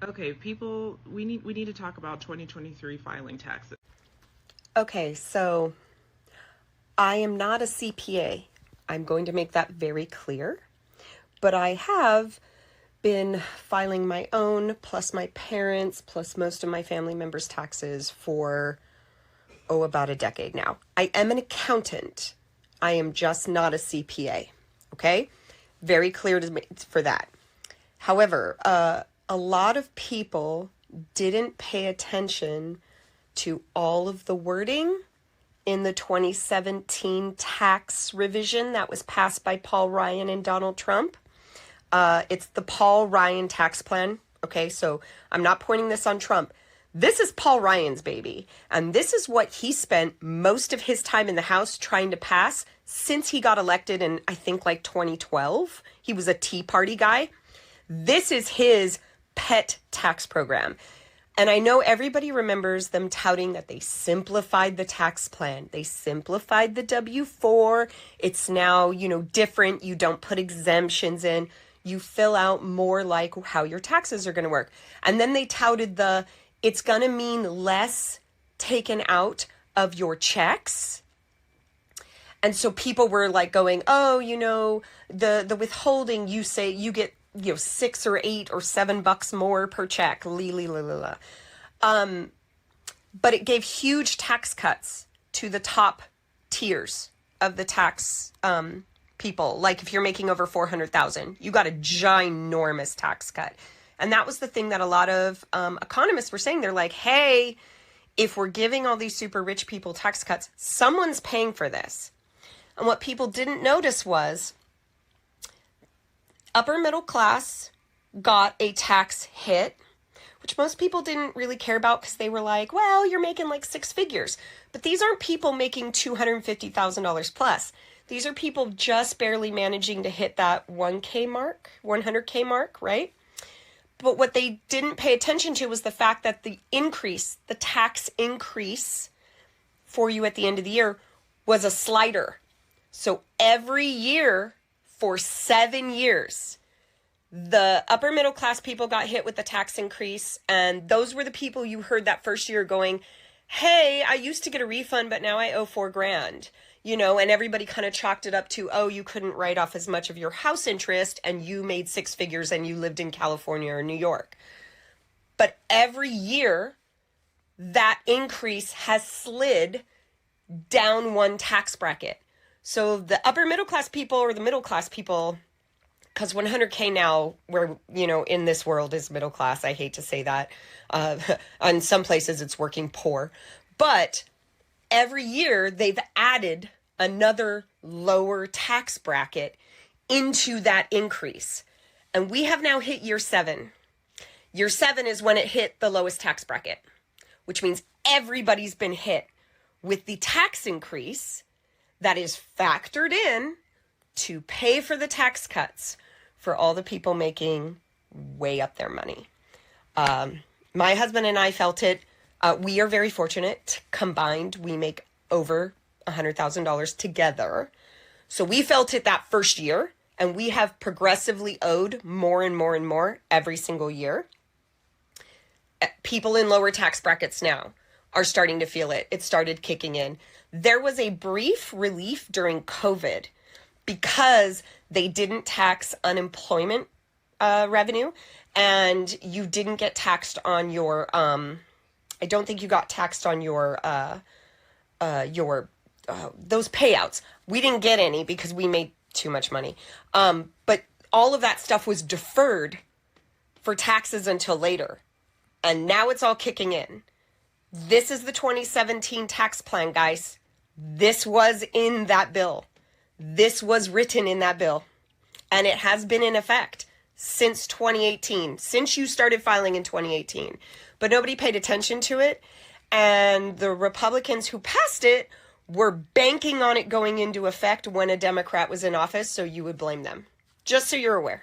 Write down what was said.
Okay, people, we need to talk about 2023 filing taxes. Okay, so I am not a CPA. I'm going to make that very clear. But I have been filing my own, plus my parents, plus most of my family members' taxes for, about a decade now. I am an accountant. I am just not a CPA. Okay? Very clear for that. However, a lot of people didn't pay attention to all of the wording in the 2017 tax revision that was passed by Paul Ryan and Donald Trump. It's the Paul Ryan tax plan. Okay, so I'm not pointing this on Trump. This is Paul Ryan's baby. And this is what he spent most of his time in the House trying to pass since he got elected in, I think, like 2012. He was a Tea Party guy. This is his pet tax program. And I know everybody remembers them touting that they simplified the tax plan. They simplified the W-4. It's now, different. You don't put exemptions in. You fill out more like how your taxes are going to work. And then they touted it's going to mean less taken out of your checks. And so people were like going, the withholding, you say you get, $6 or $8 or $7 more per check. But it gave huge tax cuts to the top tiers of the tax people. Like if you're making over 400,000, you got a ginormous tax cut. And that was the thing that a lot of economists were saying. They're like, hey, if we're giving all these super rich people tax cuts, someone's paying for this. And what people didn't notice was upper middle class got a tax hit, which most people didn't really care about because they were like, well, you're making like six figures. But these aren't people making $250,000 plus. These are people just barely managing to hit that 100K mark, right? But what they didn't pay attention to was the fact that the tax increase for you at the end of the year was a slider. So every year for 7 years, the upper middle class people got hit with the tax increase. And those were the people you heard that first year going, hey, I used to get a refund, but now I owe $4,000. And everybody kind of chalked it up to, you couldn't write off as much of your house interest and you made six figures and you lived in California or New York. But every year, that increase has slid down one tax bracket. So the upper middle class people or the middle class people, because 100K now, where, in this world is middle class. I hate to say that. On some places it's working poor. But every year they've added another lower tax bracket into that increase. And we have now hit year 7. Year 7 is when it hit the lowest tax bracket, which means everybody's been hit with the tax increase that is factored in to pay for the tax cuts for all the people making way up their money. My husband and I felt it. We are very fortunate. Combined, we make over $100,000 together. So we felt it that first year, and we have progressively owed more and more and more every single year. People in lower tax brackets now are starting to feel it. It started kicking in. There was a brief relief during COVID because they didn't tax unemployment revenue, and you didn't get taxed on your, I don't think you got taxed on your those payouts. We didn't get any because we made too much money. But all of that stuff was deferred for taxes until later. And now it's all kicking in. This is the 2017 tax plan, guys. This was in that bill. This was written in that bill. And it has been in effect since 2018, since you started filing in 2018. But nobody paid attention to it. And the Republicans who passed it were banking on it going into effect when a Democrat was in office, so you would blame them. Just so you're aware.